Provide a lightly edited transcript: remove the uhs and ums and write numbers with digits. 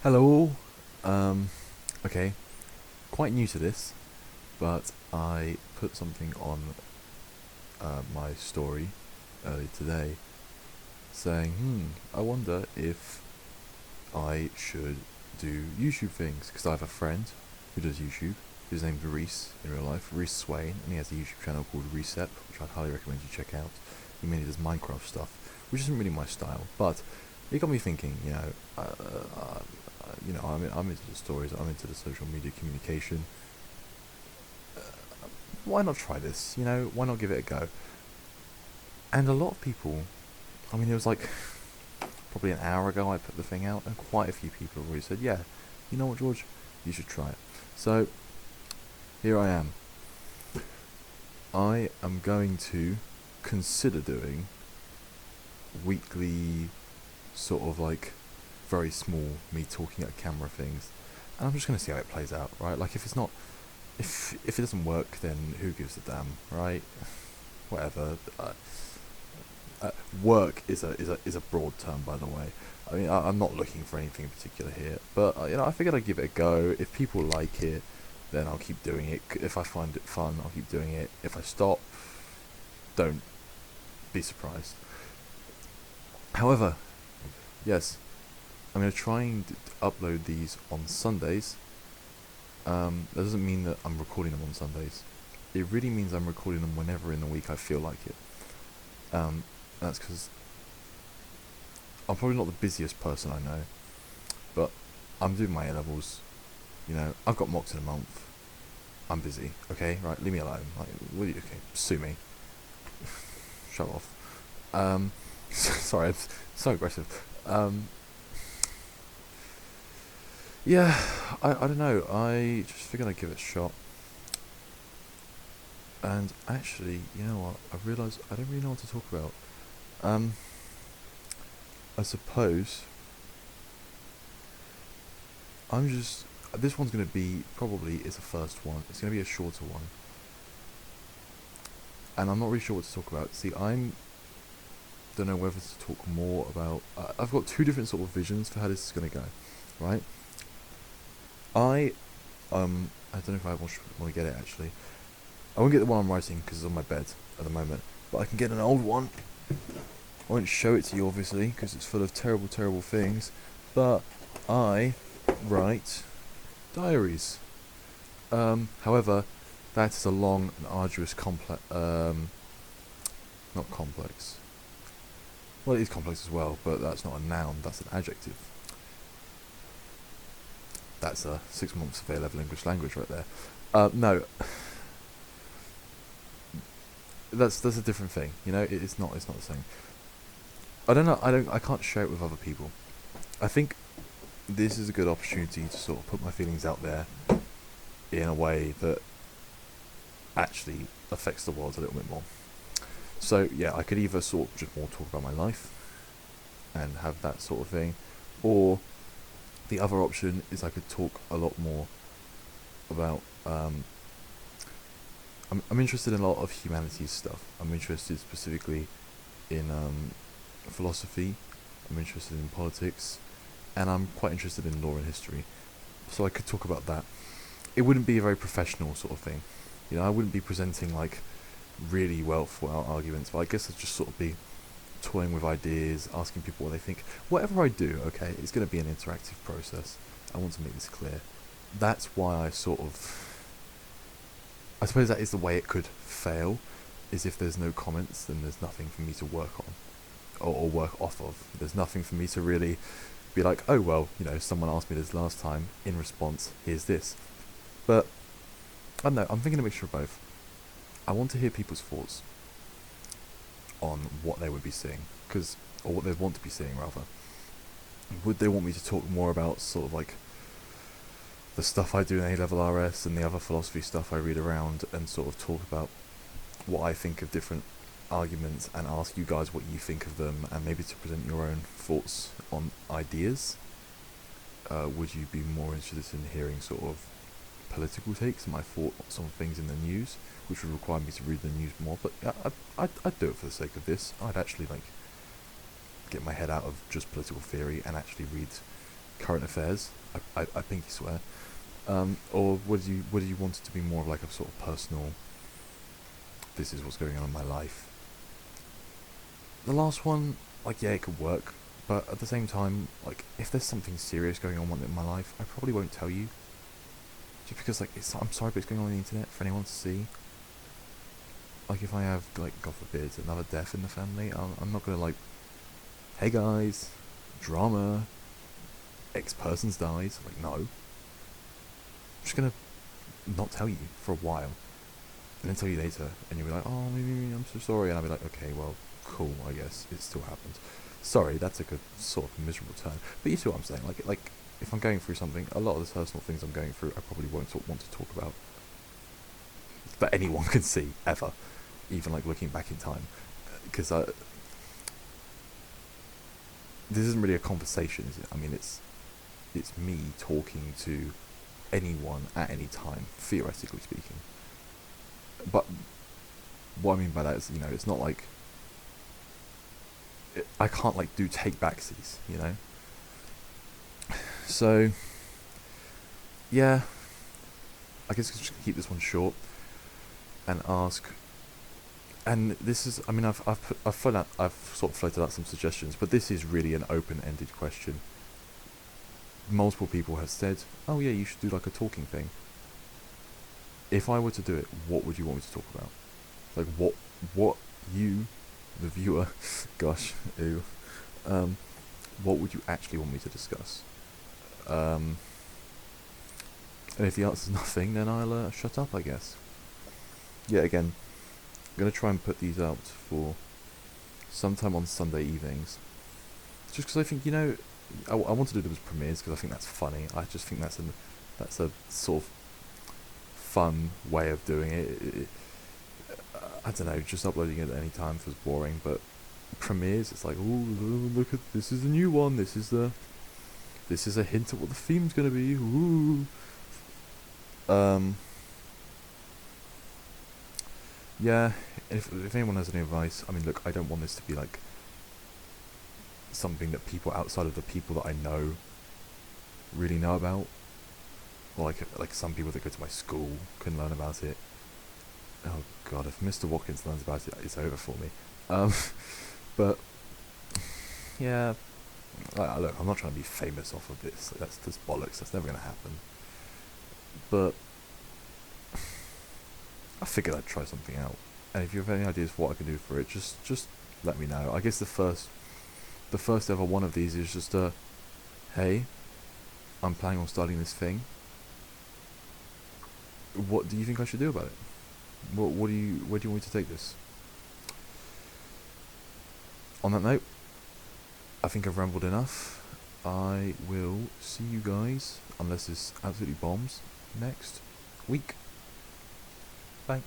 Hello all. Okay, quite new to this, but I put something on my story earlier today saying, I wonder if I should do YouTube things, because I have a friend who does YouTube. His name's Reese in real life, Reese Swain, and he has a YouTube channel called Recep, which I'd highly recommend you check out. He mainly does Minecraft stuff, which isn't really my style, but it got me thinking. I'm into the stories, I'm into the social media communication. Why not try this? Why not give it a go? And a lot of people, it was like probably an hour ago I put the thing out, and quite a few people have already said, yeah, you know what, George, you should try it. So here I am. I am going to consider doing weekly, sort of like very small, me talking at a camera things, and I'm just going to see how it plays out, right? Like if it doesn't work, then who gives a damn, right? Whatever. Work is a broad term, by the way. I'm not looking for anything in particular here, but I figured I'd give it a go. If people like it, then I'll keep doing it. If I find it fun, I'll keep doing it. If I stop, don't be surprised. However, yes, I'm going to try and upload these on Sundays. That doesn't mean that I'm recording them on Sundays. It really means I'm recording them whenever in the week I feel like it. That's because I'm probably not the busiest person I know, but I'm doing my A-levels. I've got mocks in a month. I'm busy, okay? Right, leave me alone. Like, will you? Okay, sue me. Shut off. Sorry, it's so aggressive. Yeah, I don't know. I just figured I'd give it a shot. And actually, you know what? I realised I don't really know what to talk about. I suppose I'm just. This one's going to be probably is the first one. It's going to be a shorter one, and I'm not really sure what to talk about. See, don't know whether to talk more about. I've got two different sort of visions for how this is going to go, right? I I don't know if I want to get it actually. I won't get the one I'm writing because it's on my bed at the moment, but I can get an old one. I won't show it to you obviously because it's full of terrible, terrible things. But I write diaries. However, that is a long and arduous complex. Not complex. Well, it is complex as well, but that's not a noun. That's an adjective. That's a 6 months of A-level English language right there. No, that's a different thing. It's not the same. I don't know. I can't share it with other people. I think this is a good opportunity to sort of put my feelings out there in a way that actually affects the world a little bit more. So yeah, I could either sort of just more talk about my life and have that sort of thing, or the other option is I could talk a lot more about. I'm interested in a lot of humanities stuff. I'm interested specifically in philosophy. I'm interested in politics, and I'm quite interested in law and history. So I could talk about that. It wouldn't be a very professional sort of thing. I wouldn't be presenting like really well thought out arguments, but I guess I'd just sort of be toying with ideas, asking people what they think. Whatever I do, okay, it's going to be an interactive process. I want to make this clear. That's why I suppose that is the way it could fail, is if there's no comments, then there's nothing for me to work on, or work off of. There's nothing for me to really be like, oh well, someone asked me this last time, in response, here's this. But, I don't know, I'm thinking a mixture of both. I want to hear people's thoughts on what they would be seeing, or what they want to be seeing rather. Would they want me to talk more about sort of like the stuff I do in A-level RS and the other philosophy stuff I read around, and sort of talk about what I think of different arguments and ask you guys what you think of them, and maybe to present your own thoughts on ideas? Would you be more interested in hearing sort of political takes and my thoughts on things in the news, which would require me to read the news more? But I'd do it for the sake of this. I'd actually like get my head out of just political theory and actually read current affairs. I pinky swear. Or would you want it to be more of like a sort of personal? This is what's going on in my life. The last one, like, yeah, it could work, but at the same time, like, if there's something serious going on in my life, I probably won't tell you. Just because, like, I'm sorry, but it's going on the internet for anyone to see. Like, if I have, like, God forbid, another death in the family, I'm not gonna, like, hey guys, drama, X person's died. Like, no. I'm just gonna not tell you for a while, and then tell you later, and you'll be like, oh, maybe I'm so sorry, and I'll be like, okay, well, cool, I guess it still happened. Sorry, that took a sort of miserable turn, but you see what I'm saying. Like if I'm going through something, a lot of the personal things I'm going through, I probably won't want to talk about, that anyone can see ever, even like looking back in time, because this isn't really a conversation, is it? I mean, it's me talking to anyone at any time, theoretically speaking. But what I mean by that is, it's not like I can't like do take backsies, So yeah, I guess just keep this one short and ask. And this is, I mean, I've sort of floated out some suggestions, but this is really an open-ended question. Multiple people have said, "Oh yeah, you should do like a talking thing." If I were to do it, what would you want me to talk about? Like what you, the viewer, gosh, ew, what would you actually want me to discuss? And if the answer's nothing, then I'll shut up, I guess. Yeah, again, I'm gonna try and put these out for sometime on Sunday evenings, just because I think I want to do them as premieres because I think that's funny. I just think that's a sort of fun way of doing it. I don't know, just uploading it at any time feels boring, but premieres, it's like, ooh, look at this is a new one. This is a hint at what the theme's gonna be. Ooh. Yeah. If anyone has any advice, I mean, look, I don't want this to be like something that people outside of the people that I know really know about, or like some people that go to my school can learn about it. Oh god, if Mr. Watkins learns about it, it's over for me. But yeah, look, I'm not trying to be famous off of this. That's bollocks. That's never gonna happen. But I figured I'd try something out. And if you have any ideas for what I can do for it, just let me know. I guess the first ever one of these is just hey, I'm planning on starting this thing. What do you think I should do about it? Where do you want me to take this? On that note, I think I've rambled enough. I will see you guys, unless this absolutely bombs, next week. Bye.